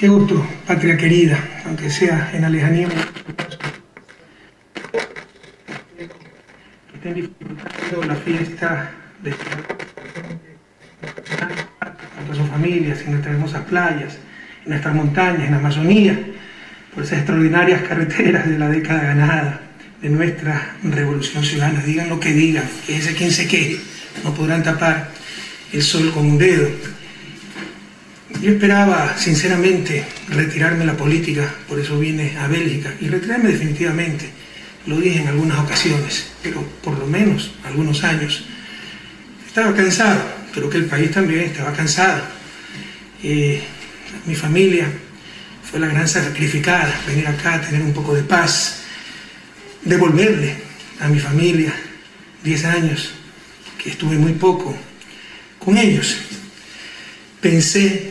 Qué gusto, patria querida, aunque sea en la lejanía. Que estén disfrutando la fiesta de junto a sus familias, en nuestras hermosas playas, en nuestras montañas, en la Amazonía, por esas extraordinarias carreteras de la década ganada, de nuestra revolución ciudadana. Digan lo que digan, que ese quien se queje, no podrán tapar el sol con un dedo. Yo esperaba, sinceramente, retirarme de la política, por eso vine a Bélgica, y retirarme definitivamente, lo dije en algunas ocasiones, pero por lo menos algunos años. Estaba cansado, creo que el país también estaba cansado. Mi familia fue la gran sacrificada, venir acá, tener un poco de paz, devolverle a mi familia 10 años, que estuve muy poco con ellos. Pensé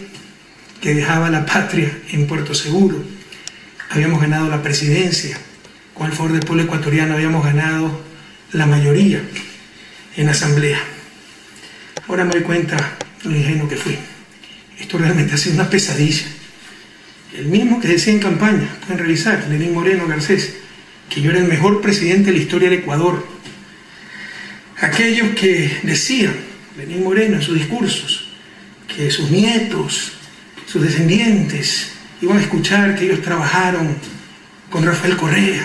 que dejaba la patria en Puerto Seguro. Habíamos ganado la presidencia. Con el favor del pueblo ecuatoriano habíamos ganado la mayoría en la asamblea. Ahora me doy cuenta lo ingenuo que fui. Esto realmente ha sido una pesadilla. El mismo que decía en campaña, pueden revisar, Lenín Moreno Garcés, que yo era el mejor presidente de la historia del Ecuador. Aquellos que decían, Lenín Moreno en sus discursos, que sus nietos, sus descendientes iban a escuchar que ellos trabajaron con Rafael Correa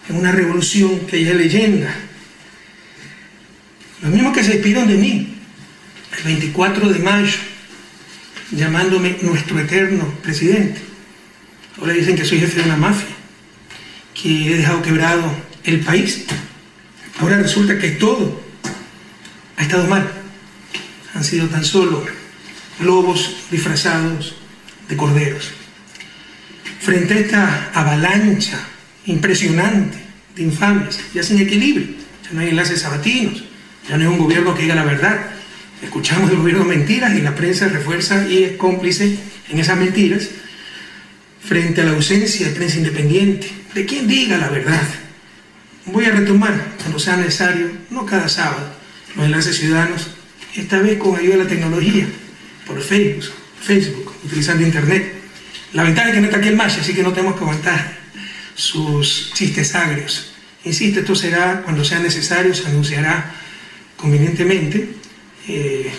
en una revolución que ya es leyenda. Los mismos que se despidieron de mí el 24 de mayo, llamándome nuestro eterno presidente. Ahora dicen que soy jefe de una mafia, que he dejado quebrado el país. Ahora resulta que todo ha estado mal. Han sido tan solo lobos disfrazados de corderos. Frente a esta avalancha impresionante de infamias, ya sin equilibrio, ya no hay enlaces sabatinos, ya no hay un gobierno que diga la verdad. Escuchamos del gobierno mentiras y la prensa refuerza y es cómplice en esas mentiras. Frente a la ausencia de prensa independiente, de quien diga la verdad. Voy a retomar, cuando sea necesario, no cada sábado, los enlaces ciudadanos, esta vez con ayuda de la tecnología, por Facebook, utilizando internet. La ventaja es que no está aquí el macho, así que no tenemos que aguantar sus chistes agrios. Insisto, esto será cuando sea necesario, se anunciará convenientemente,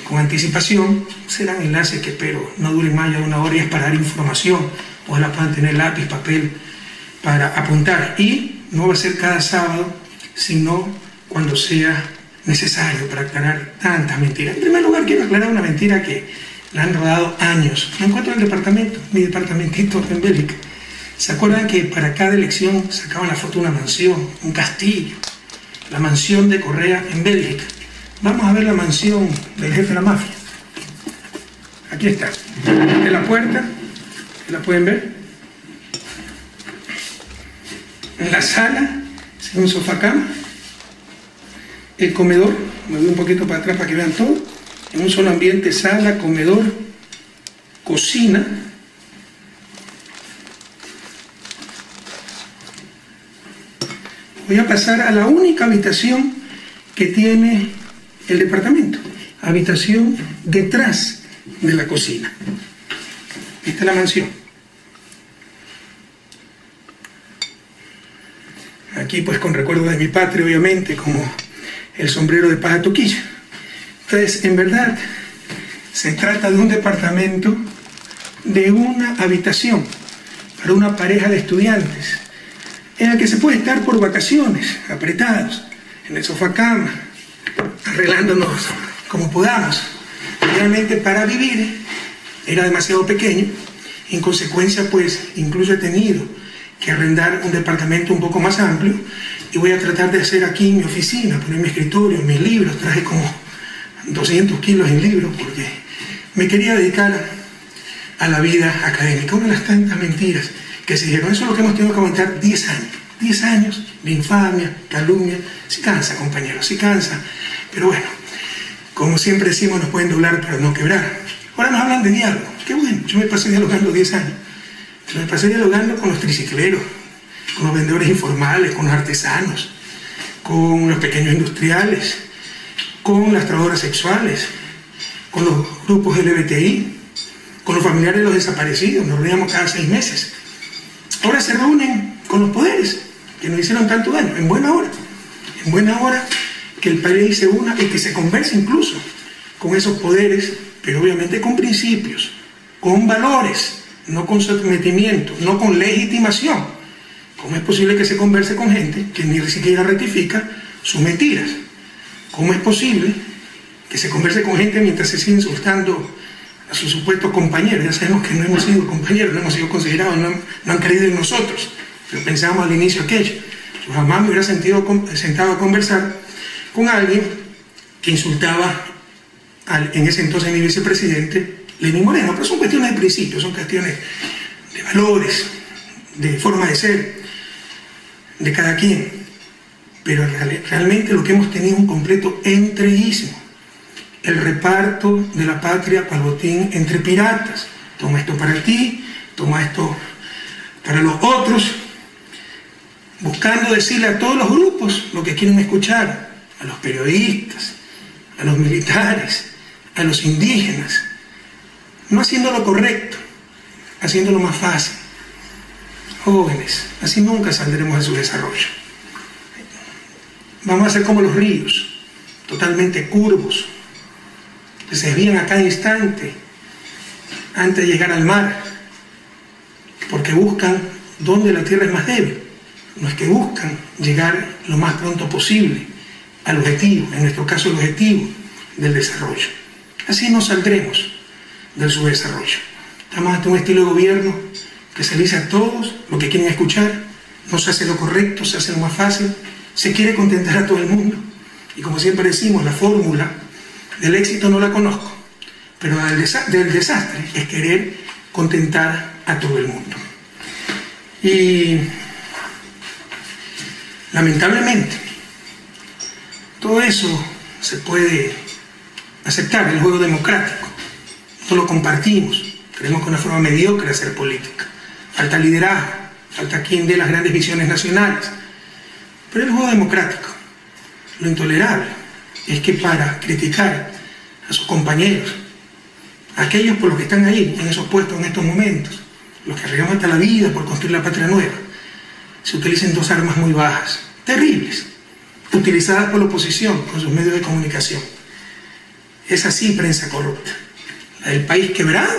con anticipación. Serán enlaces que espero no duren más de una hora y es para dar información. Ojalá puedan tener lápiz, papel para apuntar. Y no va a ser cada sábado, sino cuando sea necesario para aclarar tantas mentiras. En primer lugar, quiero aclarar una mentira que la han rodado años. Me encuentro en el departamento, mi departamentito en Bélgica. ¿Se acuerdan que para cada elección sacaban la foto de una mansión, un castillo? La mansión de Correa en Bélgica. Vamos a ver la mansión del jefe de la mafia. Aquí está. De la puerta, ¿la pueden ver? En la sala, un sofá cama. El comedor, me voy un poquito para atrás para que vean todo. En un solo ambiente, sala, comedor, cocina. Voy a pasar a la única habitación que tiene el departamento. Habitación detrás de la cocina. Esta es la mansión. Aquí pues con recuerdo de mi patria, obviamente, como el sombrero de paja toquilla. Entonces, en verdad, se trata de un departamento de una habitación para una pareja de estudiantes, en el que se puede estar por vacaciones, apretados, en el sofá cama, arreglándonos como podamos. Realmente para vivir era demasiado pequeño, en consecuencia pues incluso he tenido que arrendar un departamento un poco más amplio y voy a tratar de hacer aquí mi oficina, poner mi escritorio, mis libros. Traje como 200 kilos en libros porque me quería dedicar a la vida académica. Una de las tantas mentiras que se dijeron, eso es lo que hemos tenido que aguantar 10 años. 10 años de infamia, calumnia. Sí cansa, compañeros, sí cansa. Pero bueno, como siempre decimos, nos pueden doblar pero no quebrar. Ahora nos hablan de diálogo. Qué bueno, yo me pasé dialogando 10 años. Me pasé dialogando con los tricicleros, con los vendedores informales, con los artesanos, con los pequeños industriales, con las trabajadoras sexuales, con los grupos LGBTI, con los familiares de los desaparecidos, nos reuníamos cada 6 meses. Ahora se reúnen con los poderes que nos hicieron tanto daño, en buena hora que el país se una y que se converse incluso con esos poderes, pero obviamente con principios, con valores, no con sometimiento, no con legitimación. ¿Cómo es posible que se converse con gente que ni siquiera rectifica sus mentiras? ¿Cómo es posible que se converse con gente mientras se sigue insultando a sus supuestos compañeros? Ya sabemos que no hemos sido compañeros, no hemos sido considerados, no han creído en nosotros, pero pensábamos al inicio aquello. Yo jamás me hubiera sentado a conversar con alguien que insultaba en ese entonces mi vicepresidente, Lenín Moreno, pero son cuestiones de principios, son cuestiones de valores, de forma de ser, de cada quien. Pero realmente lo que hemos tenido es un completo entreguismo. El reparto de la patria cual botín entre piratas. Toma esto para ti, toma esto para los otros, buscando decirle a todos los grupos lo que quieren escuchar, a los periodistas, a los militares, a los indígenas, no haciendo lo correcto, haciéndolo más fácil. Jóvenes, así nunca saldremos de su desarrollo. Vamos a ser como los ríos, totalmente curvos, que se desvían a cada instante antes de llegar al mar, porque buscan donde la tierra es más débil. No es que buscan llegar lo más pronto posible al objetivo, en nuestro caso el objetivo del desarrollo. Así no saldremos del subdesarrollo. Estamos ante un estilo de gobierno que se dice a todos lo que quieren escuchar, no se hace lo correcto, se hace lo más fácil, se quiere contentar a todo el mundo. Y como siempre decimos, la fórmula del éxito no la conozco, pero del desastre es querer contentar a todo el mundo. Y lamentablemente todo eso se puede aceptar en el juego democrático. No lo compartimos, creemos que es una forma mediocre de hacer política. Falta liderazgo, falta quien dé las grandes visiones nacionales. Pero en el juego democrático, lo intolerable es que para criticar a sus compañeros, a aquellos por los que están ahí, en esos puestos en estos momentos, los que arriesgan hasta la vida por construir la patria nueva, se utilicen 2 armas muy bajas, terribles, utilizadas por la oposición con sus medios de comunicación. Es así prensa corrupta. La del país quebrado,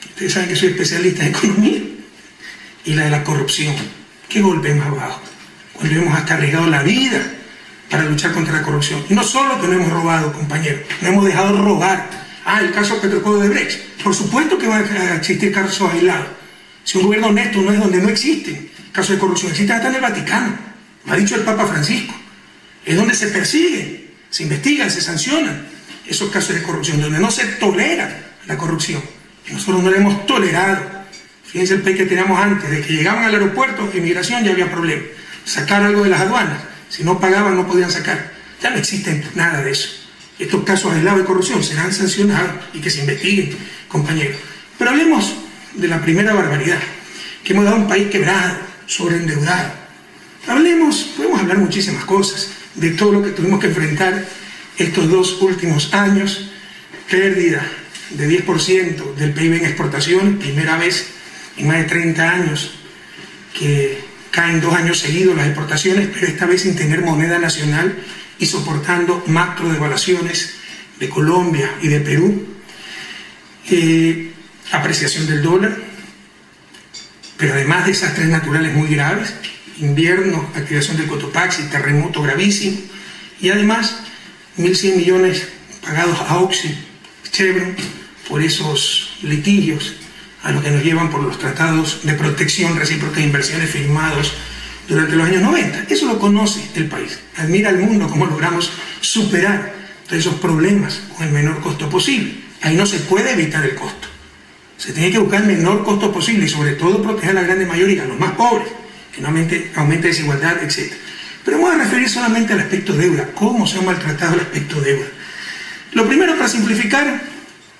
ustedes saben que soy especialista en economía, y la de la corrupción. ¿Qué golpe más bajo? Cuando hemos hasta arriesgado la vida para luchar contra la corrupción. Y no solo que no hemos robado, compañeros, no hemos dejado robar. El caso Petrocodo de Brecht. Por supuesto que van a existir casos aislados. Si un gobierno honesto no es donde no existen casos de corrupción, existen hasta en el Vaticano. Lo ha dicho el Papa Francisco. Es donde se persiguen, se investigan, se sancionan esos casos de corrupción, donde no se tolera la corrupción. Y nosotros no la hemos tolerado. Fíjense el país que teníamos antes, de que llegaban al aeropuerto, inmigración, ya había problema. Sacar algo de las aduanas, si no pagaban no podían sacar. Ya no existe nada de eso. Estos casos aislados de corrupción serán sancionados y que se investiguen, compañeros. Pero hablemos de la primera barbaridad, que hemos dado un país quebrado, sobreendeudado. Podemos hablar muchísimas cosas, de todo lo que tuvimos que enfrentar estos 2 últimos años, pérdida de 10% del PIB en exportaciones, primera vez en más de 30 años que caen 2 años seguidos las exportaciones, pero esta vez sin tener moneda nacional y soportando macro devaluaciones de Colombia y de Perú, apreciación del dólar, pero además desastres naturales muy graves, invierno, activación del Cotopaxi, terremoto gravísimo, y además 1.100 millones pagados a Oxy, Chevron, por esos litigios a los que nos llevan por los tratados de protección recíproca de inversiones firmados durante los años 90. Eso lo conoce el país. Admira al mundo cómo logramos superar todos esos problemas con el menor costo posible. Ahí no se puede evitar el costo. Se tiene que buscar el menor costo posible y sobre todo proteger a la grande mayoría, a los más pobres, que no aumente desigualdad, etc. Pero vamos a referir solamente al aspecto deuda, cómo se ha maltratado el aspecto deuda. Lo primero, para simplificar,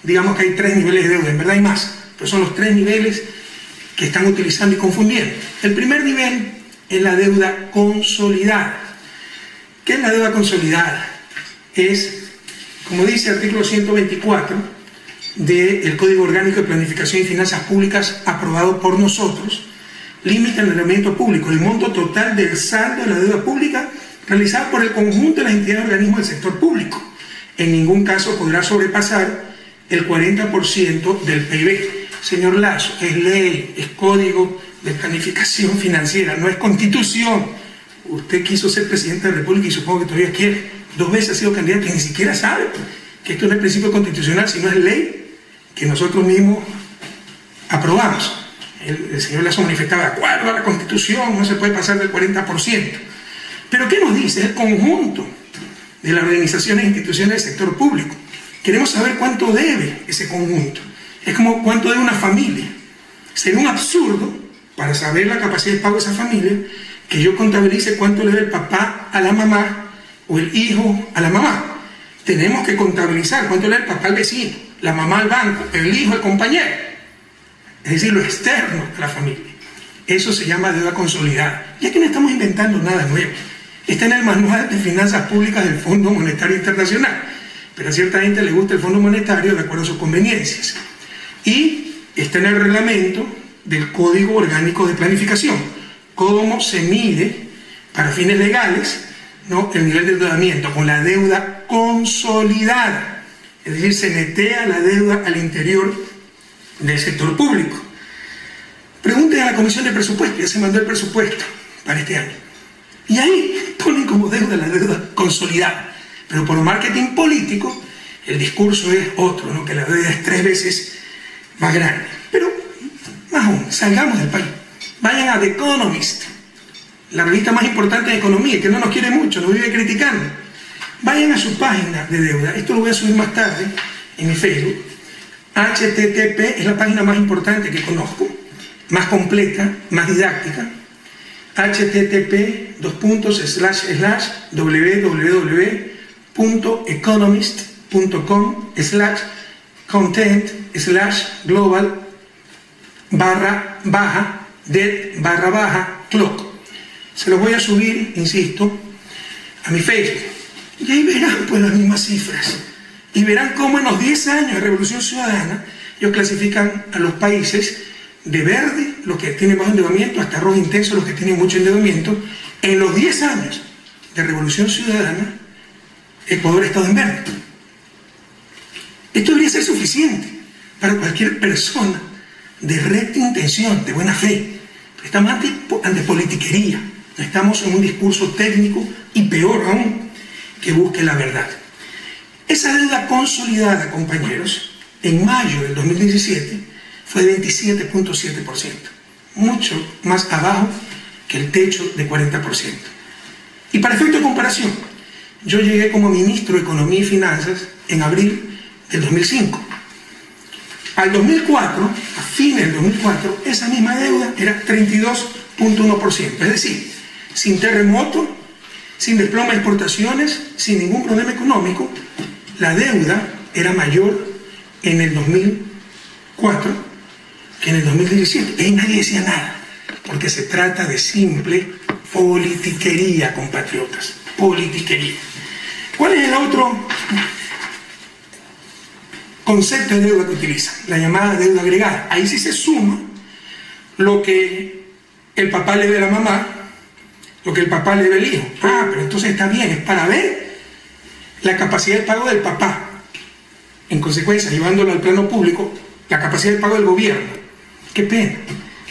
digamos que hay 3 niveles de deuda, en verdad hay más, pero son los 3 niveles que están utilizando y confundiendo. El primer nivel es la deuda consolidada. ¿Qué es la deuda consolidada? Es, como dice el artículo 124 del Código Orgánico de Planificación y Finanzas Públicas aprobado por nosotros limita el endeudamiento público, el monto total del saldo de la deuda pública realizada por el conjunto de las entidades y organismos del sector público. En ningún caso podrá sobrepasar el 40% del PIB. Señor Lasso, es ley, es Código de Planificación Financiera, no es Constitución. Usted quiso ser presidente de la República y supongo que todavía quiere. 2 veces ha sido candidato y ni siquiera sabe que esto no es principio constitucional, sino es ley que nosotros mismos aprobamos. El señor Lasso manifestaba de acuerdo a la Constitución, no se puede pasar del 40%. Pero ¿qué nos dice el conjunto de las organizaciones e instituciones del sector público? Queremos saber cuánto debe ese conjunto. Es como cuánto debe una familia. Sería un absurdo, para saber la capacidad de pago de esa familia, que yo contabilice cuánto le debe el papá a la mamá o el hijo a la mamá. Tenemos que contabilizar cuánto le debe el papá al vecino, la mamá al banco, el hijo al compañero. Es decir, lo externo a la familia. Eso se llama deuda consolidada. Y aquí no estamos inventando nada nuevo. Está en el Manual de Finanzas Públicas del Fondo Monetario Internacional. Pero a cierta gente le gusta el Fondo Monetario de acuerdo a sus conveniencias. Y está en el reglamento del Código Orgánico de Planificación. Cómo se mide, para fines legales, ¿no?, el nivel de endeudamiento con la deuda consolidada. Es decir, se netea la deuda al interior del sector público. Pregunten a la Comisión de Presupuesto, ya se mandó el presupuesto para este año. Y ahí ponen como deuda la deuda consolidada. Pero por marketing político, el discurso es otro, ¿no?, que la deuda es 3 veces más grande. Pero, más aún, salgamos del país. Vayan a The Economist, la revista más importante de economía, que no nos quiere mucho, nos vive criticando. Vayan a su página de deuda. Esto lo voy a subir más tarde en mi Facebook. HTTP es la página más importante que conozco, más completa, más didáctica. http://www.economist.com/content/global-debt/clock. Se los voy a subir, insisto, a mi Facebook. Y ahí verán pues las mismas cifras. Y verán cómo en los 10 años de Revolución Ciudadana ellos clasifican a los países de verde, los que tienen bajo endeudamiento, hasta rojo intenso, los que tienen mucho endeudamiento. En los 10 años de Revolución Ciudadana, Ecuador ha estado en verde. Esto debería ser suficiente para cualquier persona de recta intención, de buena fe. Estamos ante politiquería, no estamos en un discurso técnico y peor aún, que busque la verdad. Esa deuda consolidada, compañeros, en mayo del 2017 fue de 27.7%, mucho más abajo que el techo de 40%. Y para efecto de comparación, yo llegué como ministro de Economía y Finanzas en abril del 2005. Al 2004, a fines del 2004, esa misma deuda era 32.1%, es decir, sin terremoto, sin desplome de exportaciones, sin ningún problema económico, la deuda era mayor en el 2004 que en el 2017. Y nadie decía nada, porque se trata de simple politiquería, compatriotas. Politiquería. ¿Cuál es el otro concepto de deuda que utilizan? La llamada deuda agregada. Ahí sí se suma lo que el papá le debe a la mamá, lo que el papá le debe al hijo. Ah, pero entonces está bien, es para ver la capacidad de pago del papá. En consecuencia, llevándolo al plano público, la capacidad de pago del gobierno. Qué pena.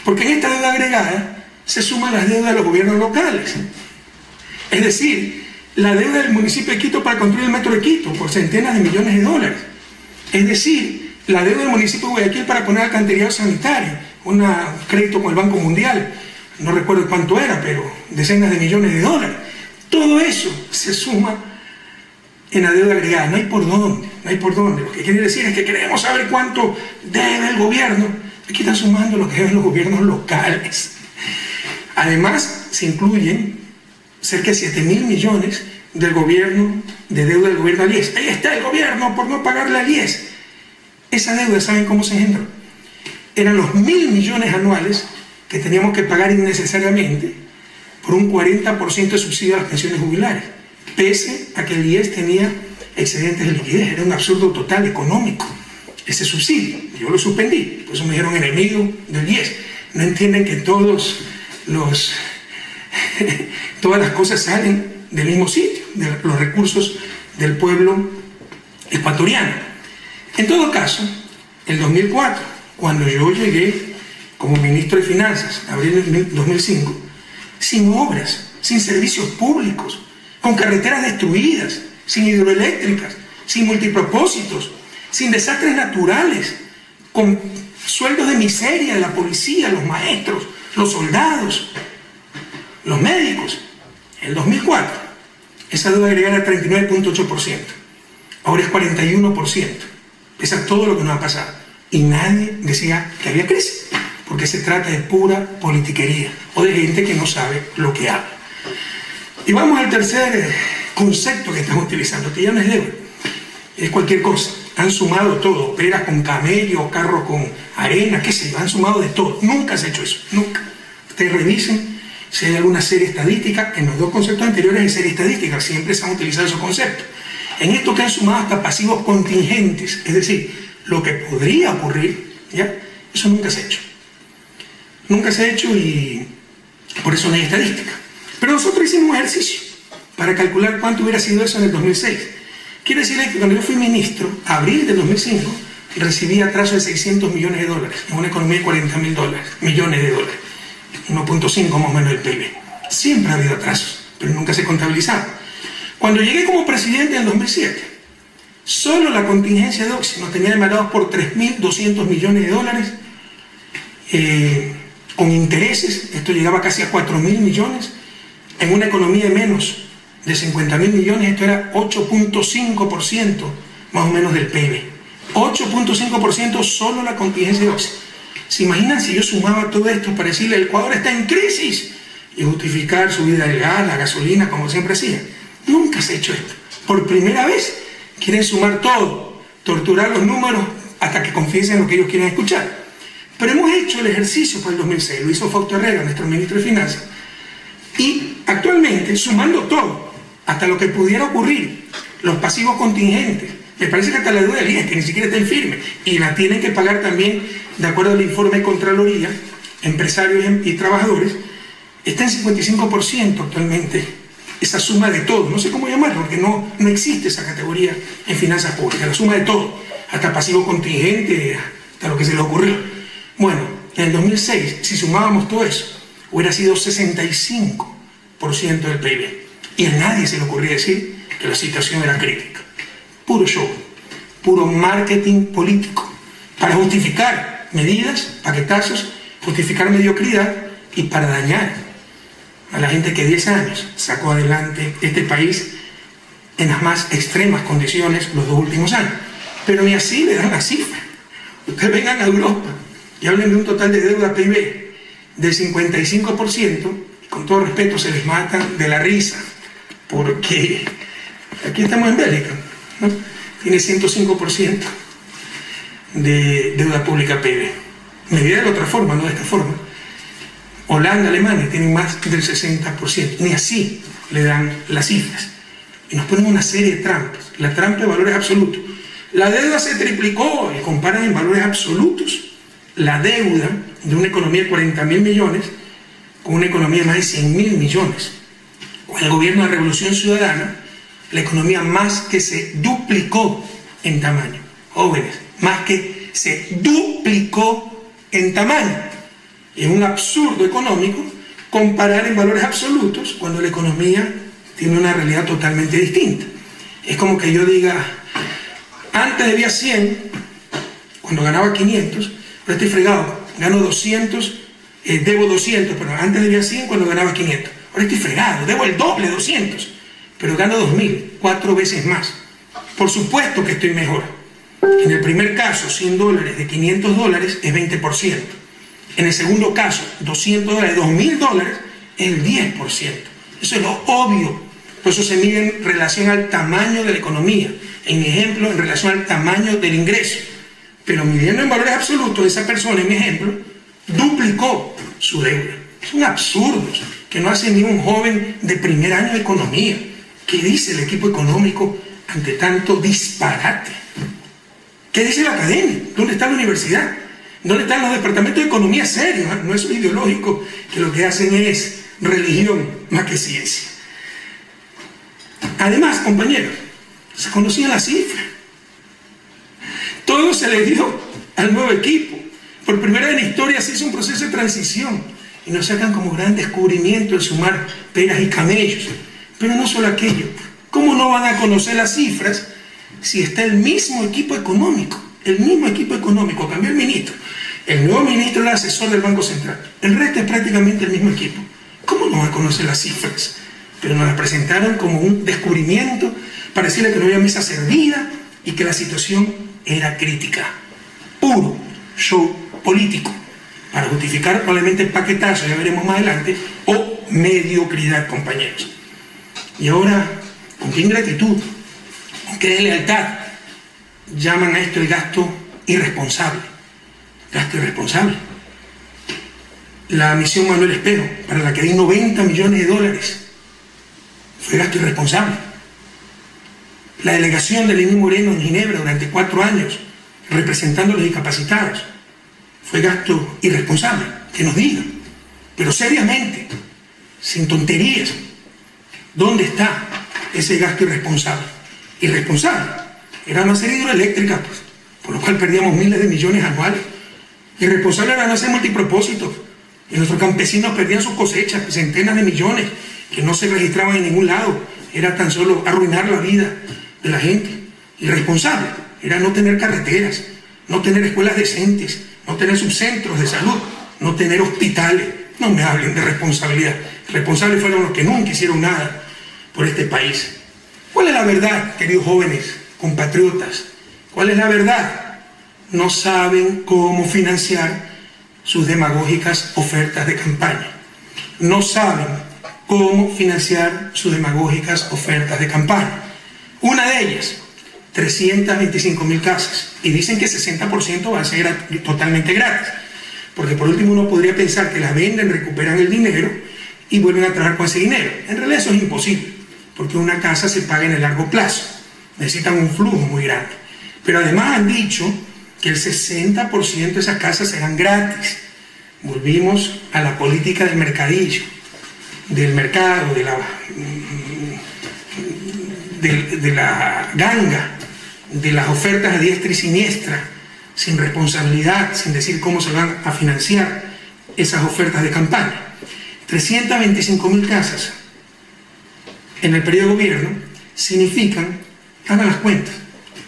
Porque en esta deuda agregada se suman las deudas de los gobiernos locales. Es decir, la deuda del municipio de Quito para construir el metro de Quito por centenas de millones de dólares. Es decir, la deuda del municipio de Guayaquil para poner alcantarillado sanitario, un crédito con el Banco Mundial, no recuerdo cuánto era, pero decenas de millones de dólares. Todo eso se suma en la deuda agregada. No hay por dónde, no hay por dónde. Lo que quiere decir es que queremos saber cuánto debe el gobierno. Aquí están sumando lo que deben los gobiernos locales. Además, se incluyen cerca de 7.000 millones del gobierno, de deuda del gobierno al IES. Ahí está el gobierno por no pagarle al IES. Esa deuda, ¿saben cómo se engendró? Eran los 1.000 millones anuales que teníamos que pagar innecesariamente por un 40% de subsidio a las pensiones jubilares, pese a que el IES tenía excedentes de liquidez. Era un absurdo total económico. ese subsidio. Yo lo suspendí, por eso me dijeron enemigo del 10. No entienden que todas las cosas salen del mismo sitio, de los recursos del pueblo ecuatoriano. En todo caso, el 2004, cuando yo llegué como ministro de Finanzas, abril del 2005, sin obras, sin servicios públicos, con carreteras destruidas, sin hidroeléctricas, sin multipropósitos, sin desastres naturales, con sueldos de miseria de la policía, los maestros, los soldados, los médicos. En el 2004, esa deuda agregada era 39.8%. Ahora es 41%. Pese a todo lo que nos ha pasado. Y nadie decía que había crisis, porque se trata de pura politiquería o de gente que no sabe lo que habla. Y vamos al tercer concepto que estamos utilizando, que ya no es deuda, es cualquier cosa. Han sumado todo, peras con camello, carro con arena, qué sé yo, han sumado de todo. Nunca se ha hecho eso, nunca. Ustedes revisen si hay alguna serie estadística. En los dos conceptos anteriores hay serie estadística, siempre se han utilizado esos conceptos. En esto que han sumado hasta pasivos contingentes, es decir, lo que podría ocurrir, ¿ya? Eso nunca se ha hecho. Nunca se ha hecho y por eso no hay estadística. Pero nosotros hicimos un ejercicio para calcular cuánto hubiera sido eso en el 2006. Quiero decirles que cuando yo fui ministro, abril del 2005, recibí atraso de $600 millones en una economía de $40 millones de dólares, 1.5 más o menos del PIB. Siempre ha habido atrasos, pero nunca se contabilizaban. Cuando llegué como presidente en el 2007, solo la contingencia de Oxy nos tenía demarados por $3.200 millones, con intereses. Esto llegaba casi a $4.000 millones. En una economía de menos de $50.000 millones, esto era 8.5% más o menos del PIB. 8.5% solo la contingencia de Oxy. ¿Se imaginan si yo sumaba todo esto para decirle el Ecuador está en crisis y justificar subida del gas, la gasolina, como siempre hacía? Nunca se ha hecho esto. Por primera vez quieren sumar todo, torturar los números hasta que confiesen lo que ellos quieren escuchar. Pero hemos hecho el ejercicio para el 2006, lo hizo Fausto Herrera, nuestro ministro de Finanzas, y actualmente, sumando todo, hasta lo que pudiera ocurrir, los pasivos contingentes, me parece que hasta la deuda del IES, que ni siquiera está en firme, y la tienen que pagar también, de acuerdo al informe de Contraloría, empresarios y trabajadores, está en 55% actualmente, esa suma de todo, no sé cómo llamarlo, porque no existe esa categoría en finanzas públicas, la suma de todo, hasta pasivo contingente, hasta lo que se le ocurrió. Bueno, en el 2006, si sumábamos todo eso, hubiera sido 65% del PIB. Y a nadie se le ocurría decir que la situación era crítica. Puro show, puro marketing político, para justificar medidas, paquetazos, justificar mediocridad y para dañar a la gente que 10 años sacó adelante este país en las más extremas condiciones los 2 últimos años. Pero ni así le dan la cifra. Ustedes vengan a Europa y hablen de un total de deuda PIB del 55%, y con todo respeto se les matan de la risa, porque aquí estamos en Bélgica, ¿no? Tiene 105% de deuda pública PIB. Medida de otra forma, no de esta forma. Holanda, Alemania tienen más del 60%, ni así le dan las cifras. Y nos ponen una serie de trampas, la trampa de valores absolutos. La deuda se triplicó y comparan en valores absolutos la deuda de una economía de 40.000 millones con una economía de más de 100.000 millones. Con el gobierno de Revolución Ciudadana, la economía más que se duplicó en tamaño. Jóvenes, más que se duplicó en tamaño. Es un absurdo económico comparar en valores absolutos cuando la economía tiene una realidad totalmente distinta. Es como que yo diga, antes debía 100, cuando ganaba 500, pero estoy fregado, gano 200, debo 200, pero antes debía 100 cuando ganaba 500. Ahora estoy fregado, debo el doble, 200, pero gano 2.000, 4 veces más. Por supuesto que estoy mejor. En el primer caso, $100 de $500 es 20%. En el segundo caso, $200 de $2.000 es el 10%. Eso es lo obvio. Por eso se mide en relación al tamaño de la economía. En mi ejemplo, en relación al tamaño del ingreso. Pero midiendo en valores absolutos, esa persona, en mi ejemplo, duplicó su deuda. Son absurdos que no hace ni un joven de primer año de economía. ¿Qué dice el equipo económico ante tanto disparate? ¿Qué dice la academia? ¿Dónde está la universidad? ¿Dónde están los departamentos de economía serios? No es ideológico, que lo que hacen es religión más que ciencia. Además, compañeros, se conocían las cifras. Todo se le dio al nuevo equipo. Por primera vez en la historia se hizo un proceso de transición y nos sacan como gran descubrimiento el sumar peras y camellos. Pero no solo aquello. ¿Cómo no van a conocer las cifras si está el mismo equipo económico? El mismo equipo económico. Cambió el ministro. El nuevo ministro era asesor del Banco Central. El resto es prácticamente el mismo equipo. ¿Cómo no van a conocer las cifras? Pero nos las presentaron como un descubrimiento para decirle que no había mesa servida y que la situación era crítica. Puro show político para justificar probablemente el paquetazo, ya veremos más adelante, o mediocridad, compañeros. Y ahora, ¿con qué ingratitud, con qué deslealtad llaman a esto el gasto irresponsable? Gasto irresponsable. La misión Manuel Espejo, para la que hay 90 millones de dólares, fue gasto irresponsable. La delegación de Lenín Moreno en Ginebra durante 4 años, representando a los discapacitados, fue gasto irresponsable. Que nos digan, pero seriamente, sin tonterías, ¿dónde está ese gasto irresponsable? Irresponsable. Era no hacer hidroeléctrica, pues, por lo cual perdíamos miles de millones anuales. Irresponsable era no hacer multipropósitos. Y nuestros campesinos perdían sus cosechas, centenas de millones, que no se registraban en ningún lado. Era tan solo arruinar la vida de la gente. Irresponsable era no tener carreteras, no tener escuelas decentes, no tener subcentros de salud, no tener hospitales. No me hablen de responsabilidad. Responsables fueron los que nunca hicieron nada por este país. ¿Cuál es la verdad, queridos jóvenes, compatriotas? ¿Cuál es la verdad? No saben cómo financiar sus demagógicas ofertas de campaña. No saben cómo financiar sus demagógicas ofertas de campaña. Una de ellas, 325.000 casas. Y dicen que 60% va a ser totalmente gratis. Porque por último uno podría pensar que las venden, recuperan el dinero y vuelven a trabajar con ese dinero. En realidad eso es imposible, porque una casa se paga en el largo plazo. Necesitan un flujo muy grande. Pero además han dicho que el 60% de esas casas serán gratis. Volvimos a la política del mercadillo, del mercado, de la ganga, de las ofertas a diestra y siniestra, sin responsabilidad, sin decir cómo se van a financiar esas ofertas de campaña. 325.000 casas en el periodo de gobierno significan, hagan las cuentas,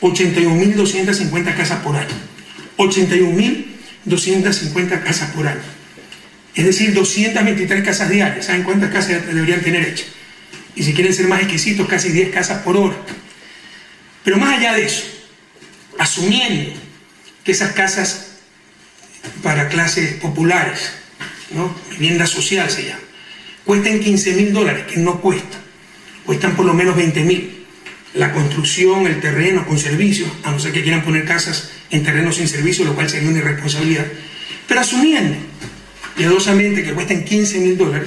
81.250 casas por año. 81.250 casas por año. Es decir, 223 casas diarias. ¿Saben cuántas casas deberían tener hechas? Y si quieren ser más exquisitos, casi 10 casas por hora. Pero más allá de eso, asumiendo que esas casas para clases populares, ¿no?, vivienda social se llama, cuesten $15.000, que no cuestan, cuestan por lo menos 20.000. La construcción, el terreno con servicios, a no ser que quieran poner casas en terrenos sin servicio, lo cual sería una irresponsabilidad. Pero asumiendo piadosamente que cuesten $15.000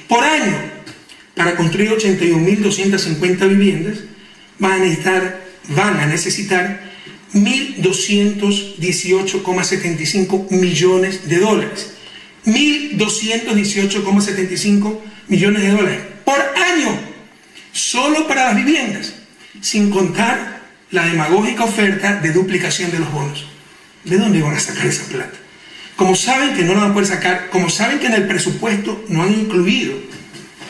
por año para construir 81.250 viviendas, van a necesitar 1.218,75 millones de dólares. 1.218,75 millones de dólares por año, solo para las viviendas, sin contar la demagógica oferta de duplicación de los bonos. ¿De dónde van a sacar esa plata? Como saben que no la van a poder sacar, como saben que en el presupuesto no han incluido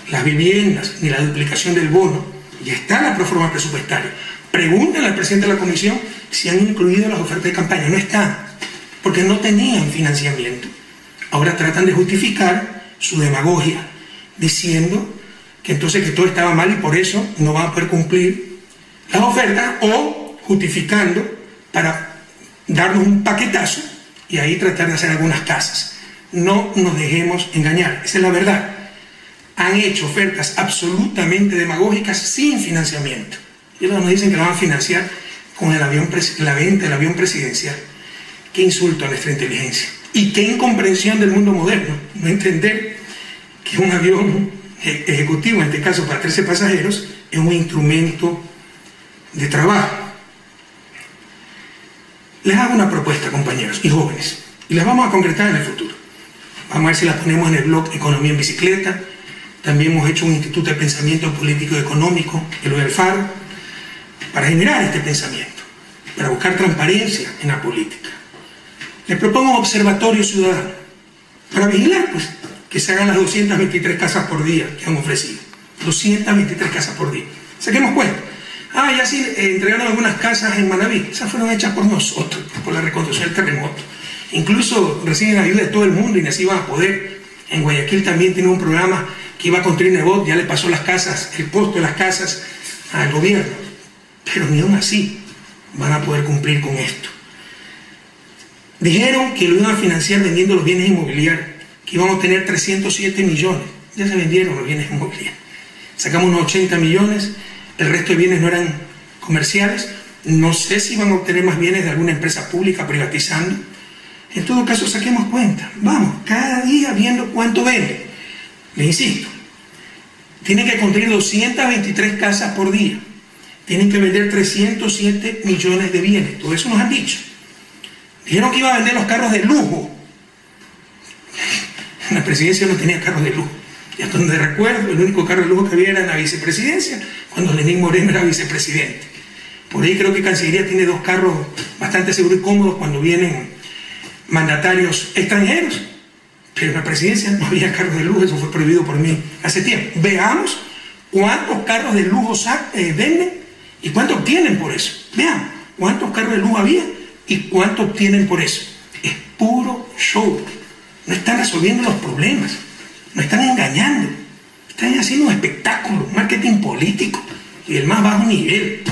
las viviendas ni la duplicación del bono, ya está en la proforma presupuestaria. Pregúntenle al presidente de la comisión si han incluido las ofertas de campaña. No están, porque no tenían financiamiento. Ahora tratan de justificar su demagogia, diciendo que entonces que todo estaba mal y por eso no van a poder cumplir las ofertas, o justificando para darnos un paquetazo y ahí tratar de hacer algunas casas. No nos dejemos engañar, esa es la verdad. Han hecho ofertas absolutamente demagógicas sin financiamiento. Y luego nos dicen que lo van a financiar con la venta del avión presidencial. Qué insulto a nuestra inteligencia. Y qué incomprensión del mundo moderno. No entender que un avión ejecutivo, en este caso para 13 pasajeros, es un instrumento de trabajo. Les hago una propuesta, compañeros y jóvenes, y las vamos a concretar en el futuro. Vamos a ver si las ponemos en el blog Economía en Bicicleta. También hemos hecho un instituto de pensamiento político y económico, el Faro, para generar este pensamiento, para buscar transparencia en la política. Les propongo un observatorio ciudadano, para vigilar, pues, que se hagan las 223 casas por día que han ofrecido. 223 casas por día. Saquemos cuenta. Ya sí, entregaron algunas casas en Manaví. Esas fueron hechas por nosotros, por la reconstrucción del terremoto. Incluso reciben ayuda de todo el mundo y así van a poder. En Guayaquil también tiene un programa que iba a construir Nebot, ya le pasó las casas, el costo de las casas al gobierno. Pero ni aún así van a poder cumplir con esto. Dijeron que lo iban a financiar vendiendo los bienes inmobiliarios, que íbamos a tener 307 millones. Ya se vendieron los bienes inmobiliarios. Sacamos unos 80 millones, el resto de bienes no eran comerciales. No sé si van a obtener más bienes de alguna empresa pública privatizando. En todo caso, saquemos cuenta. Vamos, cada día viendo cuánto vende. Les insisto, tienen que construir 223 casas por día. Tienen que vender 307 millones de bienes. Todo eso nos han dicho. Dijeron que iba a vender los carros de lujo. La presidencia no tenía carros de lujo. Y hasta donde recuerdo, el único carro de lujo que había era en la vicepresidencia, cuando Lenín Moreno era vicepresidente. Por ahí creo que Cancillería tiene 2 carros bastante seguros y cómodos cuando vienen mandatarios extranjeros. Pero en la presidencia no había carros de lujo, eso fue prohibido por mí hace tiempo. Veamos cuántos carros de lujo venden y cuánto obtienen por eso. Vean cuántos carros de lujo había y cuánto obtienen por eso. Es puro show. No están resolviendo los problemas. No están engañando. Están haciendo un espectáculo, un marketing político y del más bajo nivel.